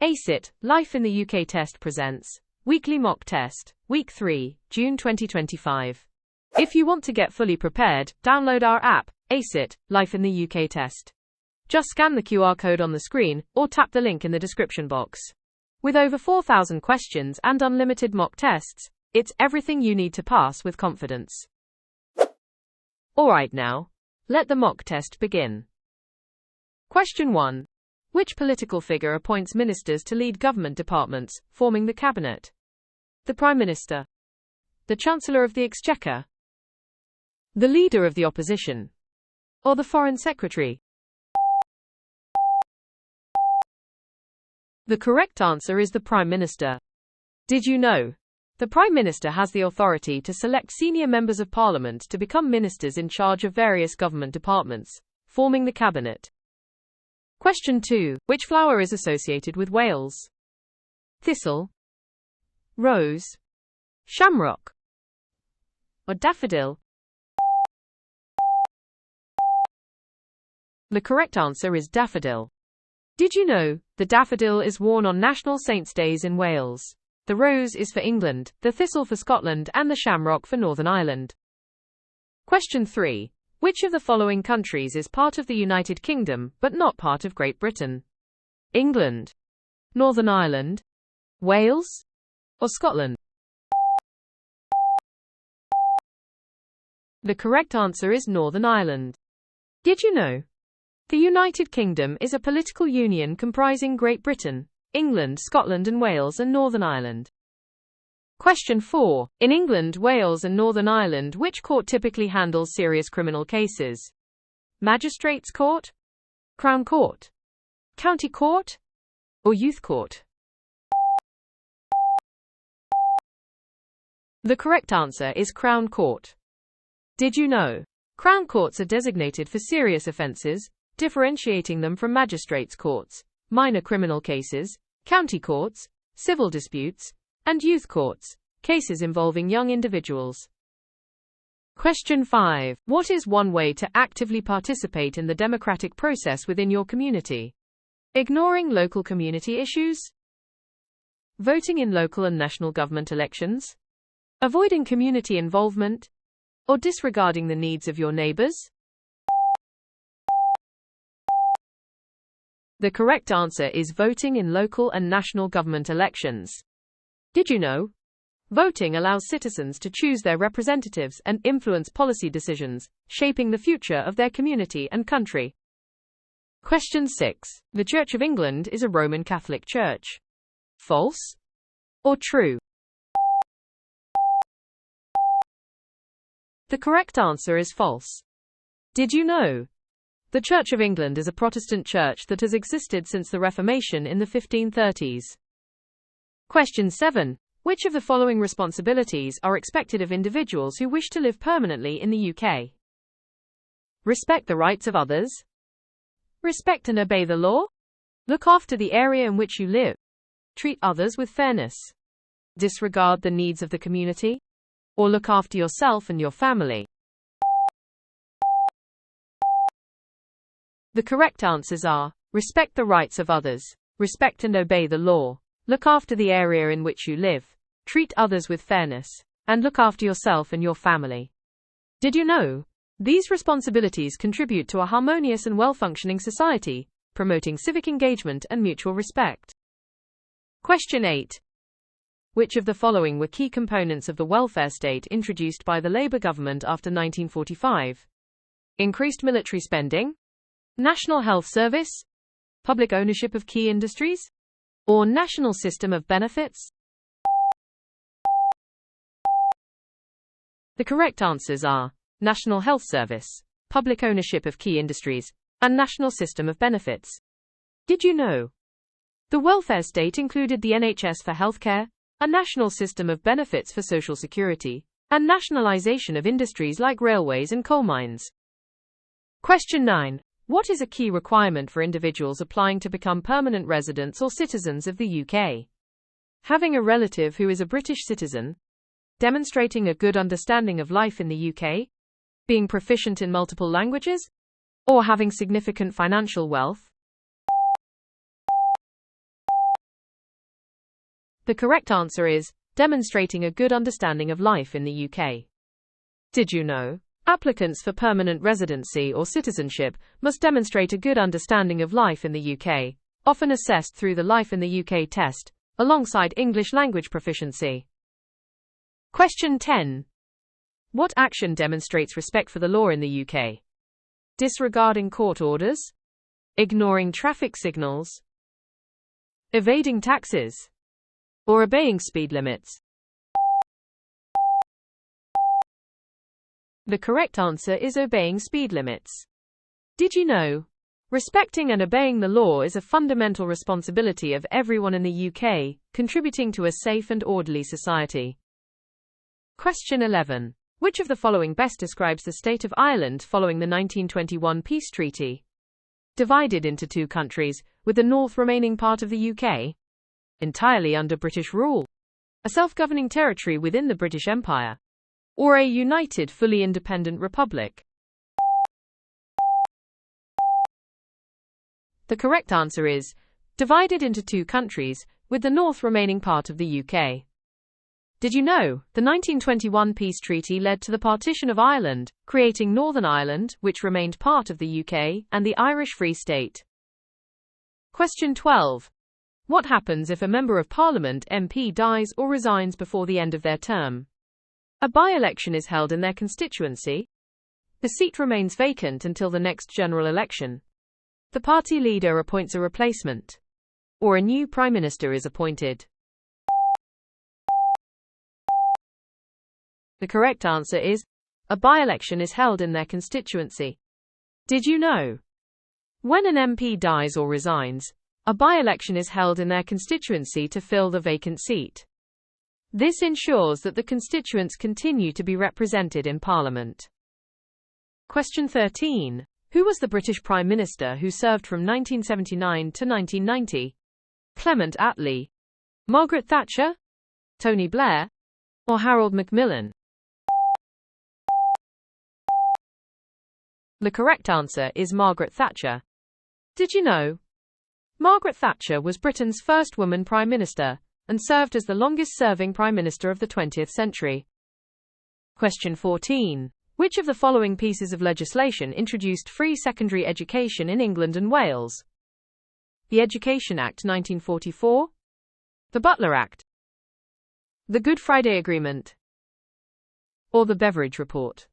ACIT, Life in the UK Test presents Weekly Mock Test, Week 3, June 2025. If you want to get fully prepared, download our app, ACIT, Life in the UK Test. Just scan the QR code on the screen, or tap the link in the description box. With over 4,000 questions and unlimited mock tests, it's everything you need to pass with confidence. Alright now, let the mock test begin. Question 1. Which political figure appoints ministers to lead government departments, forming the cabinet? The Prime Minister, the Chancellor of the Exchequer, the Leader of the Opposition, or the Foreign Secretary? The correct answer is the Prime Minister. Did you know? The Prime Minister has the authority to select senior members of Parliament to become ministers in charge of various government departments, forming the cabinet. Question 2. Which flower is associated with Wales? Thistle, rose, shamrock, or daffodil? The correct answer is daffodil. Did you know, the daffodil is worn on National Saints' Days in Wales? The rose is for England, the thistle for Scotland, and the shamrock for Northern Ireland. Question 3. Which of the following countries is part of the United Kingdom, but not part of Great Britain? England, Northern Ireland, Wales, or Scotland? The correct answer is Northern Ireland. Did you know? The United Kingdom is a political union comprising Great Britain, England, Scotland and Wales and Northern Ireland. Question 4. In England, Wales and Northern Ireland, which court typically handles serious criminal cases? Magistrates' Court, Crown Court, County Court, or Youth Court? The correct answer is Crown Court. Did you know? Crown Courts are designated for serious offences, differentiating them from magistrates' courts, minor criminal cases, county courts, civil disputes, and youth courts, cases involving young individuals. Question 5. What is one way to actively participate in the democratic process within your community? Ignoring local community issues? Voting in local and national government elections? Avoiding community involvement? Or disregarding the needs of your neighbours? The correct answer is voting in local and national government elections. Did you know? Voting allows citizens to choose their representatives and influence policy decisions, shaping the future of their community and country. Question 6. The Church of England is a Roman Catholic church. False or true? The correct answer is false. Did you know? The Church of England is a Protestant church that has existed since the Reformation in the 1530s. Question 7. Which of the following responsibilities are expected of individuals who wish to live permanently in the UK? Respect the rights of others. Respect and obey the law. Look after the area in which you live. Treat others with fairness. Disregard the needs of the community. Or look after yourself and your family. The correct answers are: respect the rights of others, respect and obey the law, look after the area in which you live, treat others with fairness, and look after yourself and your family. Did you know? These responsibilities contribute to a harmonious and well-functioning society, promoting civic engagement and mutual respect. Question 8. Which of the following were key components of the welfare state introduced by the Labour government after 1945? Increased military spending? National Health Service? Public ownership of key industries? Or national system of benefits? The correct answers are National Health Service, public ownership of key industries, and national system of benefits. Did you know? The welfare state included the NHS for healthcare, a national system of benefits for social security, and nationalisation of industries like railways and coal mines. Question 9. What is a key requirement for individuals applying to become permanent residents or citizens of the UK? Having a relative who is a British citizen, demonstrating a good understanding of life in the UK, being proficient in multiple languages, or having significant financial wealth? The correct answer is demonstrating a good understanding of life in the UK. Did you know? Applicants for permanent residency or citizenship must demonstrate a good understanding of life in the UK, often assessed through the Life in the UK test, alongside English language proficiency. Question 10. What action demonstrates respect for the law in the UK? Disregarding court orders? Ignoring traffic signals? Evading taxes? Or obeying speed limits? The correct answer is obeying speed limits. Did you know? Respecting and obeying the law is a fundamental responsibility of everyone in the UK, contributing to a safe and orderly society. Question 11. Which of the following best describes the state of Ireland following the 1921 peace treaty? Divided into two countries, with the north remaining part of the UK entirely under British rule, a self-governing territory within the British Empire, or a united, fully independent republic? The correct answer is divided into two countries, with the north remaining part of the UK. Did you know, the 1921 peace treaty led to the partition of Ireland, creating Northern Ireland, which remained part of the UK, and the Irish Free State? Question 12. What happens if a Member of Parliament (MP) dies or resigns before the end of their term? A by-election is held in their constituency. The seat remains vacant until the next general election. The party leader appoints a replacement, or a new Prime Minister is appointed. The correct answer is a by-election is held in their constituency. Did you know? When an MP dies or resigns, a by-election is held in their constituency to fill the vacant seat. This ensures that the constituents continue to be represented in Parliament. Question 13. Who was the British Prime Minister who served from 1979 to 1990? Clement Attlee, Margaret Thatcher, Tony Blair, or Harold Macmillan? The correct answer is Margaret Thatcher. Did you know? Margaret Thatcher was Britain's first woman Prime Minister, and served as the longest-serving Prime Minister of the 20th century. Question 14. Which of the following pieces of legislation introduced free secondary education in England and Wales? The Education Act 1944, the Butler Act, the Good Friday Agreement, or the Beveridge Report?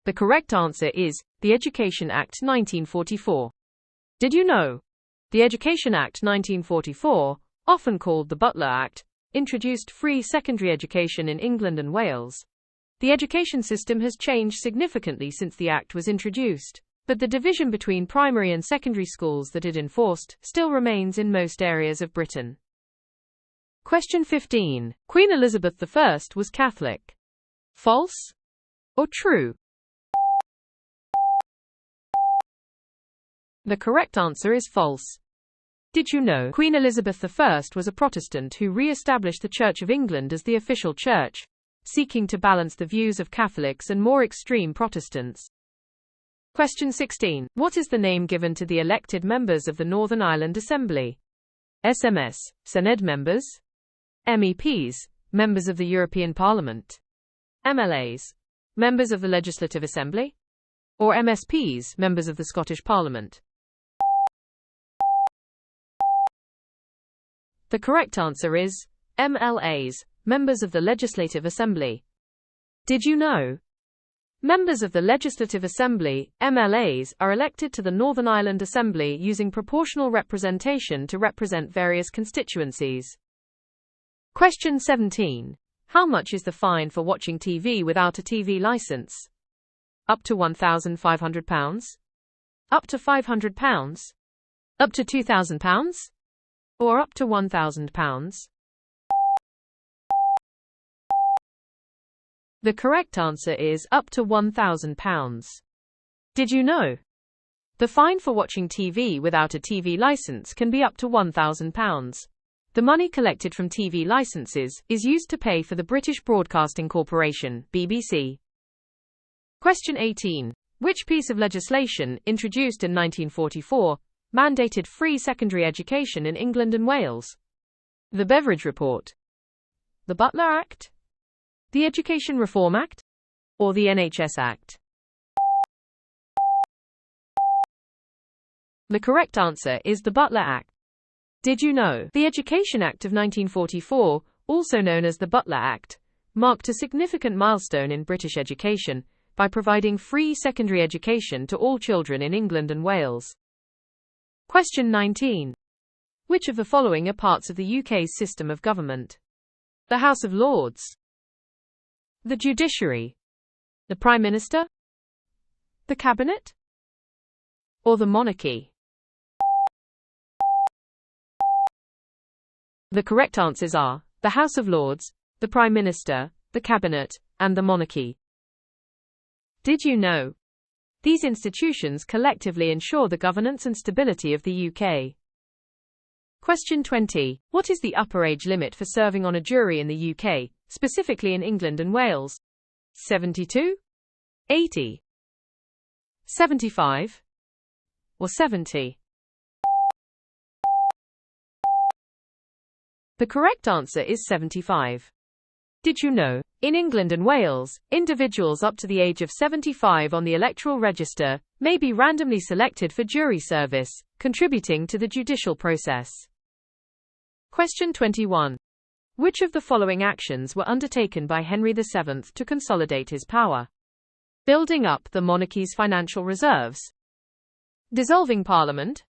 The correct answer is the Education Act 1944. Did you know? The Education Act 1944, often called the Butler Act, introduced free secondary education in England and Wales. The education system has changed significantly since the Act was introduced, but the division between primary and secondary schools that it enforced still remains in most areas of Britain. Question 15. Queen Elizabeth I was Catholic. False or true? The correct answer is false. Did you know Queen Elizabeth I was a Protestant who re-established the Church of England as the official church, seeking to balance the views of Catholics and more extreme Protestants? Question 16. What is the name given to the elected members of the Northern Ireland Assembly? SMS, Senedd members, MEPs, members of the European Parliament, MLAs, members of the Legislative Assembly, or MSPs, members of the Scottish Parliament? The correct answer is MLAs, members of the Legislative Assembly. Did you know? Members of the Legislative Assembly, MLAs, are elected to the Northern Ireland Assembly using proportional representation to represent various constituencies. Question 17. How much is the fine for watching TV without a TV license? Up to £1,500? Up to £500? Up to £2,000? Or up to £1,000? The correct answer is up to £1,000. Did you know? The fine for watching TV without a TV license can be up to £1,000. The money collected from TV licenses is used to pay for the British Broadcasting Corporation, BBC. Question 18. Which piece of legislation, introduced in 1944, mandated free secondary education in England and Wales? The Beveridge Report, the Butler Act, the Education Reform Act, or the NHS Act? The correct answer is the Butler Act. Did you know? The Education Act of 1944, also known as the Butler Act, marked a significant milestone in British education by providing free secondary education to all children in England and Wales. Question 19. Which of the following are parts of the UK's system of government? The House of Lords, the Judiciary, the Prime Minister, the Cabinet, or the Monarchy? The correct answers are the House of Lords, the Prime Minister, the Cabinet, and the Monarchy. Did you know? These institutions collectively ensure the governance and stability of the UK. Question 20. What is the upper age limit for serving on a jury in the UK, specifically in England and Wales? 72? 80? 75? Or 70? The correct answer is 75. Did you know? In England and Wales, individuals up to the age of 75 on the electoral register may be randomly selected for jury service, contributing to the judicial process. Question 21. Which of the following actions were undertaken by Henry VII to consolidate his power? Building up the monarchy's financial reserves, dissolving Parliament,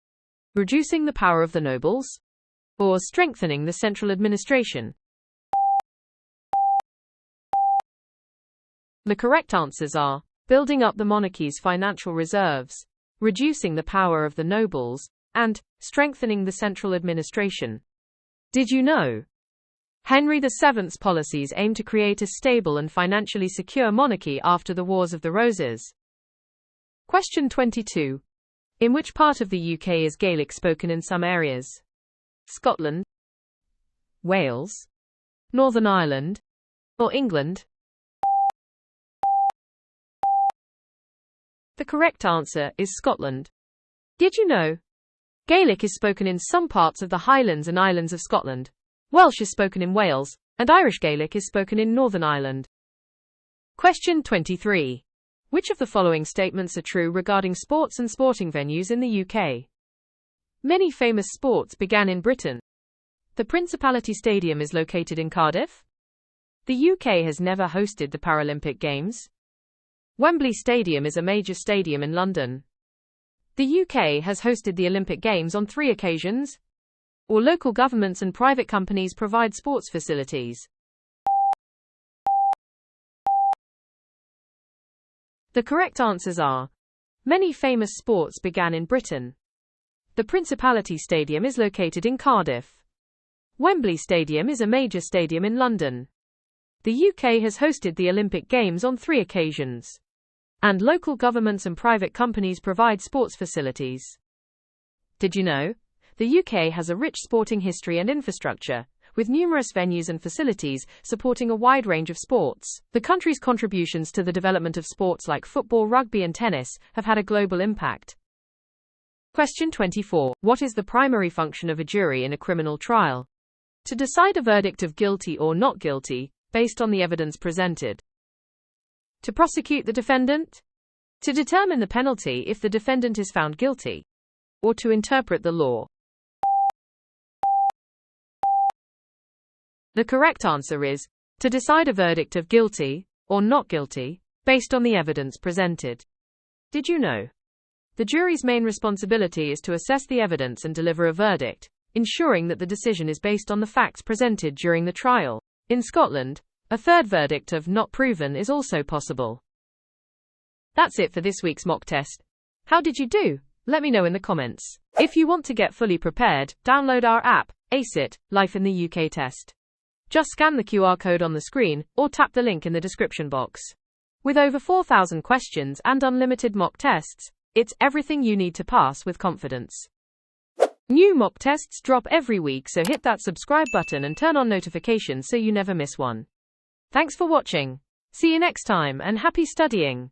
reducing the power of the nobles, or strengthening the central administration? The correct answers are building up the monarchy's financial reserves, reducing the power of the nobles, and strengthening the central administration. Did you know? Henry VII's policies aim to create a stable and financially secure monarchy after the Wars of the Roses. Question 22. In which part of the UK is Gaelic spoken in some areas? Scotland, Wales, Northern Ireland, or England? The correct answer is Scotland. Did you know? Gaelic is spoken in some parts of the Highlands and Islands of Scotland. Welsh is spoken in Wales, and Irish Gaelic is spoken in Northern Ireland. Question 23. Which of the following statements are true regarding sports and sporting venues in the UK? Many famous sports began in Britain. The Principality Stadium is located in Cardiff. The UK has never hosted the Paralympic Games. Wembley Stadium is a major stadium in London. The UK has hosted the Olympic Games on 3 occasions. Or local governments and private companies provide sports facilities. The correct answers are many famous sports began in Britain. The Principality Stadium is located in Cardiff. Wembley Stadium is a major stadium in London. The UK has hosted the Olympic Games on 3 occasions. And local governments and private companies provide sports facilities. Did you know? The UK has a rich sporting history and infrastructure, with numerous venues and facilities supporting a wide range of sports. The country's contributions to the development of sports like football, rugby, and tennis have had a global impact. Question 24. What is the primary function of a jury in a criminal trial? To decide a verdict of guilty or not guilty, based on the evidence presented. To prosecute the defendant? To determine the penalty if the defendant is found guilty? Or to interpret the law? The correct answer is to decide a verdict of guilty or not guilty, based on the evidence presented. Did you know? The jury's main responsibility is to assess the evidence and deliver a verdict, ensuring that the decision is based on the facts presented during the trial. In Scotland, a third verdict of not proven is also possible. That's it for this week's mock test. How did you do? Let me know in the comments. If you want to get fully prepared, download our app, ACEIT, Life in the UK Test. Just scan the QR code on the screen, or tap the link in the description box. With over 4,000 questions and unlimited mock tests, it's everything you need to pass with confidence. New mock tests drop every week, so hit that subscribe button and turn on notifications so you never miss one. Thanks for watching. See you next time and happy studying.